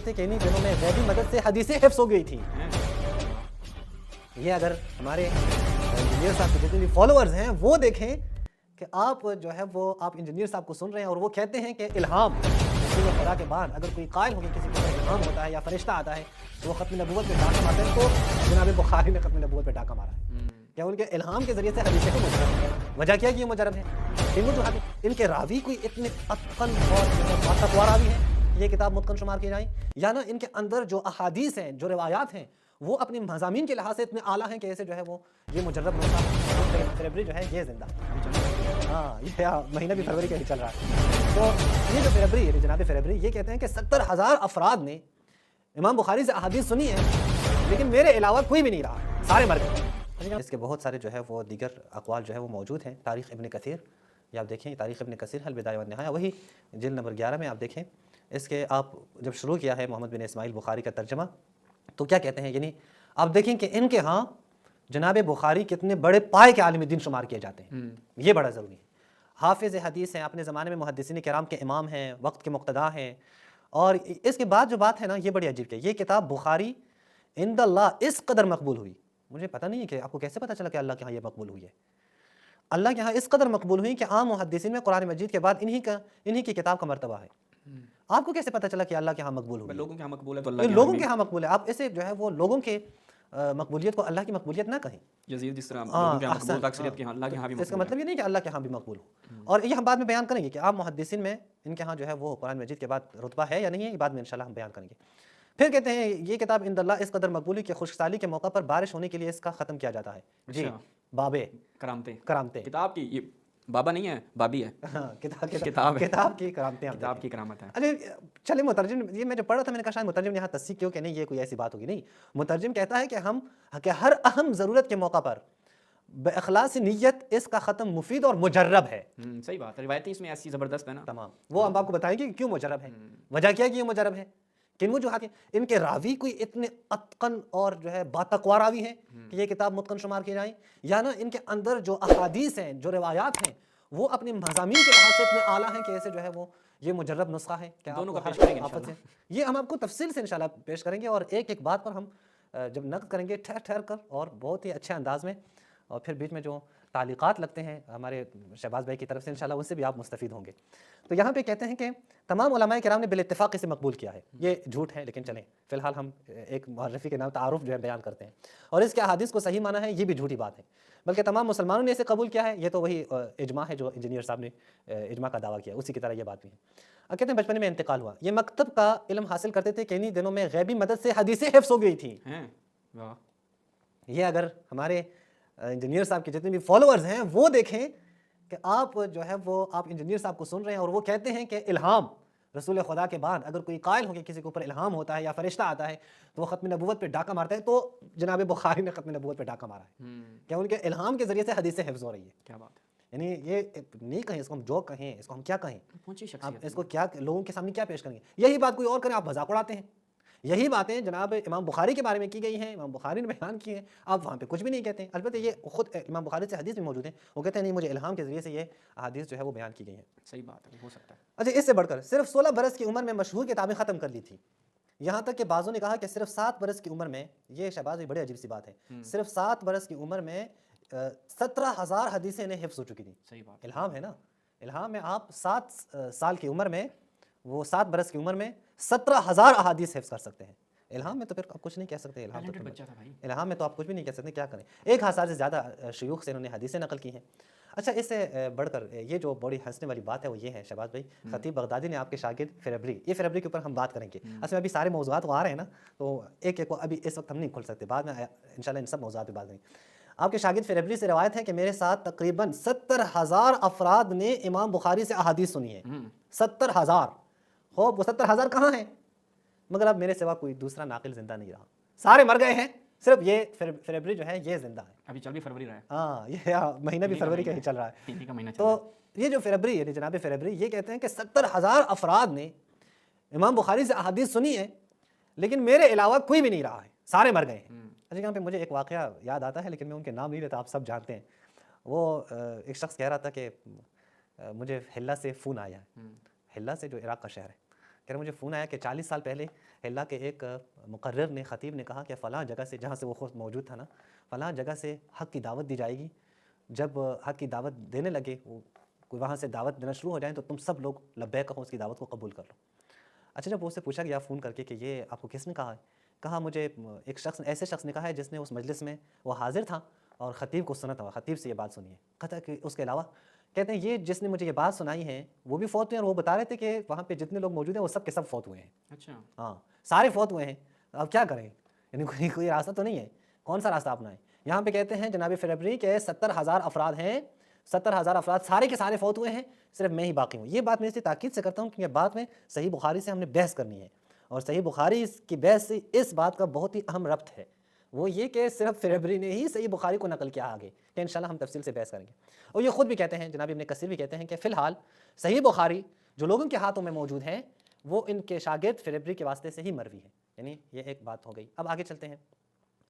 تھے کہ انہی دنوں میں غیبی مدد سے حدیثیں حفظ ہو گئی تھی. یہ اگر ہمارے انجینئر صاحب کے جتنے بھی فالوورز ہیں وہ دیکھیں کہ آپ جو ہے وہ آپ انجینئر صاحب کو سن رہے ہیں اور وہ کہتے ہیں کہ الہام رسول خدا کے بعد اگر کوئی قائل ہو کے کسی کو الہام ہوتا ہے یا فرشتہ آتا ہے تو وہ ختم نبوت پہ ڈاکہ مارتے ہیں. تو جناب بخاری نے ختم نبوت پہ ڈاکہ مارا ہے. کیا ان کے الہام کے ذریعے سے حدیثیں کو مجرب ہے؟ وجہ کیا کہ یہ مجرب ہے؟ ان کے راوی کوئی اتنے اتقن اور باتقوا راوی ہیں یہ کتاب متقن شمار کی جائیں، یا نا ان کے اندر جو احادیث ہیں جو روایات ہیں وہ اپنے مضامین کے لحاظ سے اتنے اعلیٰ ہیں کہ ایسے جو ہے وہ یہ مجرب فیبری جو ہے یہ زندہ ہاں یہ مہینہ بھی فروری کا ہی چل رہا ہے. تو یہ جو فیبری ہے جناب فیبری یہ کہتے ہیں کہ 70,000 افراد نے امام بخاری سے احادیث سنی ہے لیکن میرے علاوہ کوئی بھی نہیں رہا، سارے مر گئے. اس کے بہت سارے جو ہے وہ دیگر اقوال جو ہے وہ موجود ہیں. تاریخ ابن کثیر یہ آپ دیکھیں، تاریخ ابن کثیر البدایہ والنہایہ وہی جلد نمبر 11 میں آپ دیکھیں. اس کے آپ جب شروع کیا ہے محمد بن اسماعیل بخاری کا ترجمہ تو کیا کہتے ہیں، یعنی آپ دیکھیں کہ ان کے ہاں جناب بخاری کتنے بڑے پائے کے عالم دین شمار کیے جاتے ہیں. یہ بڑا ضروری ہے. حافظ حدیث ہیں، اپنے زمانے میں محدثین کرام کے امام ہیں، وقت کے مقتدا ہیں. اور اس کے بعد جو بات ہے نا یہ بڑی عجیب ہے، یہ کتاب بخاری عند اللہ اس قدر مقبول ہوئی. مجھے پتہ نہیں ہے کہ آپ کو کیسے پتہ چلا کہ اللہ کے ہاں یہ مقبول ہوئی ہے. اللہ کے ہاں اس قدر مقبول ہوئی کہ عام محدثین میں قرآن مجید کے بعد انہی کی کتاب کا مرتبہ ہے. آپ کو کیسے پتہ چلا کہ اللہ کے ہاں مقبول ہوئی؟ لوگوں کے ہاں مقبول ہے تو اللہ لوگوں کے ہاں مقبول ہے. آپ اسے جو ہے وہ لوگوں کے مقبولیت کو اللہ کی مقبولیت نہ کہیں. یزید جس طرح لوگوں کے ہاں مقبول تھا اکثریت کے ہاں اللہ کے ہاں بھی مقبول. اس کا مطلب یہ نہیں کہ اللہ کے ہاں بھی مقبول ہو. اور یہ ہم بعد میں بیان کریں گے کہ عام محدثین میں ان کے ہاں جو ہے وہ قرآن مجید کے بعد رتبہ ہے یا نہیں ہے، یہ بعد میں انشاءاللہ ہم بیان کریں گے. پھر کہتے ہیں یہ کتاب عند اللہ اس قدر مقبول ہے کہ خشکسالی کے موقع پر بارش ہونے کے لیے اس کا ختم کیا جاتا ہے. جی بابے کرامتیں کتاب کی، یہ بابا نہیں ہے بابی ہے. کتاب کی کرامتیں، کتاب کی کرامت ہے. اچھا چلے مترجم، یہ میں جو پڑھا تھا میں نے کہا شاید مترجم نے یہاں تصحیح کیوں کہ نہیں یہ کوئی ایسی بات ہوگی. نہیں، مترجم کہتا ہے کہ ہر اہم ضرورت کے موقع پر باخلاص نیت اس کا ختم مفید اور مجرب ہے. صحیح بات ہے، روایتیں اس میں ایسی زبردست ہے نا تمام. وہ ہم آپ کو بتائیں گے کہ کیوں مجرب ہے، وجہ کیا کہ یہ مجرب ہے، کن وجوہات ہیں. ان کے راوی کوئی اتنے اتقن اور جو ہے باتقوا راوی ہیں کہ یہ کتاب متقن شمار کی جائیں، یا نا ان کے اندر جو احادیث ہیں جو روایات ہیں وہ اپنے مضامین کے لحاظ سے اتنے اعلیٰ ہیں کہ ایسے جو ہے وہ یہ مجرب نسخہ ہے. دونوں کا پیش کریں گے انشاءاللہ. یہ ہم آپ کو تفصیل سے انشاءاللہ پیش کریں گے اور ایک ایک بات پر ہم جب نقد کریں گے ٹھہر کر اور بہت ہی اچھے انداز میں. اور پھر بیچ میں جو تعلیقات لگتے ہیں ہمارے شہباز بھائی کی طرف سے انشاءاللہ ان سے بھی آپ مستفید ہوں گے. تو یہاں پہ کہتے ہیں کہ تمام علماء کرام نے بالاتفاق اسے مقبول کیا ہے. یہ جھوٹ ہے لیکن چلیں فی الحال ہم ایک معرفی کے نام تعارف جو ہے بیان کرتے ہیں. اور اس کے احادیث کو صحیح مانا ہے یہ بھی جھوٹی بات ہے، بلکہ تمام مسلمانوں نے اسے قبول کیا ہے. یہ تو وہی اجماع ہے جو انجینئر صاحب نے اجماع کا دعویٰ کیا، اسی کی طرح یہ بات بھی ہے. کہتے ہیں بچپن میں انتقال ہوا. یہ مکتب کا علم حاصل کرتے تھے کہ انہی دنوں میں غیبی مدد سے حدیثیں حفظ ہو گئی تھیں. یہ اگر ہمارے انجینئر صاحب کے جتنے بھی فالوورز ہیں وہ دیکھیں کہ آپ جو ہے وہ آپ انجینئر صاحب کو سن رہے ہیں اور وہ کہتے ہیں کہ الہام رسول خدا کے بعد اگر کوئی قائل ہو کے کسی کے اوپر الہام ہوتا ہے یا فرشتہ آتا ہے تو وہ ختم نبوت پہ ڈاکہ مارتا ہے. تو جناب بخاری نے ختم نبوت پہ ڈاکہ مارا ہے. کیا ان کے الہام کے ذریعے سے حدیثیں حفظ ہو رہی ہے. کیا بات ہے. یعنی یہ نہیں کہیں اس کو ہم جو کہیں، اس کو ہم کیا کہیں، آپ اس کو کیا لوگوں کے سامنے کیا پیش کریں گے. یہی بات کوئی اور کریں آپ مذاق اڑاتے ہیں. یہی باتیں جناب امام بخاری کے بارے میں کی گئی ہیں، امام بخاری نے بیان کی ہیں، آپ وہاں پہ کچھ بھی نہیں کہتے ہیں. البتہ یہ خود امام بخاری سے حدیث بھی موجود ہیں، وہ کہتے ہیں نہیں مجھے الہام کے ذریعے سے یہ حدیث جو ہے وہ بیان کی گئی ہیں. صحیح بات ہے، ہو سکتا ہے. اچھا اس سے بڑھ کر صرف 16 برس کی عمر میں مشہور کتابیں ختم کر لی تھی. یہاں تک کہ بعضوں نے کہا کہ صرف 7 برس کی عمر میں، یہ شہباز بھی بڑی عجیب سی بات ہے، صرف 7 برس کی عمر میں 17,000 حدیثیں انہیں حفظ ہو چکی تھیں. صحیح بات. الہام ہے نا، الہام میں آپ 7 سال کی عمر میں، وہ 7 برس کی عمر میں 17,000 احادیث حفظ کر سکتے ہیں. الہام میں تو پھر آپ کچھ نہیں کہہ سکتے. الہام میں تو آپ کچھ بھی نہیں کہہ سکتے. کیا کریں، 1,000 سے زیادہ شیوخ سے انہوں نے حدیثیں نقل کی ہیں. اچھا اس سے بڑھ کر یہ جو بڑی ہنسنے والی بات ہے وہ یہ ہے شہباز بھائی، خطیب بغدادی نے آپ کے شاگرد فیبری، یہ فیبری کے اوپر ہم بات کریں گے. اصل میں ابھی سارے موضوعات وہ آ رہے ہیں نا تو ایک ایک کو ابھی اس وقت ہم نہیں کھول سکتے، بعد میں انشاءاللہ ان سب موضوعات پہ بات کریں گے. آپ کے شاگرد فیبری سے روایت ہے کہ میرے ساتھ تقریباً 70,000 افراد نے امام بخاری سے احادیث سنی ہے. 70,000. خوب وہ 70,000 کہاں ہیں؟ مگر اب میرے سوا کوئی دوسرا ناقل زندہ نہیں رہا، سارے مر گئے ہیں، صرف یہ فیبری جو ہے یہ زندہ ہے. ابھی چل بھی فروری رہا ہے. ہاں یہ مہینہ بھی فروری کا ہی چل رہا ہے. تو یہ جو فیبری ہے جناب فیبری یہ کہتے ہیں کہ 70,000 افراد نے امام بخاری سے احادیث سنی ہے لیکن میرے علاوہ کوئی بھی نہیں رہا ہے، سارے مر گئے ہیں. اچھا یہاں پہ مجھے ایک واقعہ یاد آتا ہے لیکن میں ان کے نام نہیں لیتا، آپ سب جانتے ہیں. وہ ایک شخص کہہ رہا تھا کہ مجھے حلہ سے فون آیا ہے. حلہ سے جو عراق کا شہر ہے، کہہ رہے مجھے فون آیا کہ 40 سال پہلے اللہ کے ایک مقرر نے خطیب نے کہا کہ فلاں جگہ سے، جہاں سے وہ خود موجود تھا نا، فلاں جگہ سے حق کی دعوت دی جائے گی، جب حق کی دعوت دینے لگے کوئی وہاں سے دعوت دینا شروع ہو جائیں تو تم سب لوگ لبیک کہو، اس کی دعوت کو قبول کر لو۔ اچھا جب اس سے پوچھا گیا فون کر کے کہ یہ آپ کو کس نے کہا ہے، کہا مجھے ایک شخص، ایسے شخص نے کہا ہے جس نے اس مجلس میں وہ حاضر تھا اور خطیب کو سنا تھا، خطیب سے یہ بات سنی ہے۔ کہتا ہے کہ اس کے علاوہ کہتے ہیں یہ جس نے مجھے یہ بات سنائی ہے وہ بھی فوت ہوئے ہیں، اور وہ بتا رہے تھے کہ وہاں پہ جتنے لوگ موجود ہیں وہ سب کے سب فوت ہوئے ہیں۔ اچھا ہاں سارے فوت ہوئے ہیں، اب کیا کریں، یعنی کوئی راستہ تو نہیں ہے، کون سا راستہ اپنائیں؟ یہاں پہ کہتے ہیں جناب فیبری کہ 70,000 افراد ہیں، 70,000 افراد سارے کے سارے فوت ہوئے ہیں، صرف میں ہی باقی ہوں۔ یہ بات میں اس لیے تاکید سے کرتا ہوں کہ بعد میں صحیح بخاری سے ہم نے بحث کرنی ہے، اور صحیح بخاری کی بحث سے اس بات کا بہت ہی اہم ربط ہے، وہ یہ کہ صرف فیبری نے ہی صحیح بخاری کو نقل کیا آگے، کہ انشاءاللہ ہم تفصیل سے بحث کریں گے۔ اور یہ خود بھی کہتے ہیں، جناب ابن کثیر بھی کہتے ہیں کہ فی الحال صحیح بخاری جو لوگوں کے ہاتھوں میں موجود ہیں وہ ان کے شاگرد فیبری کے واسطے سے ہی مروی ہے، یعنی یہ ایک بات ہو گئی۔ اب آگے چلتے ہیں۔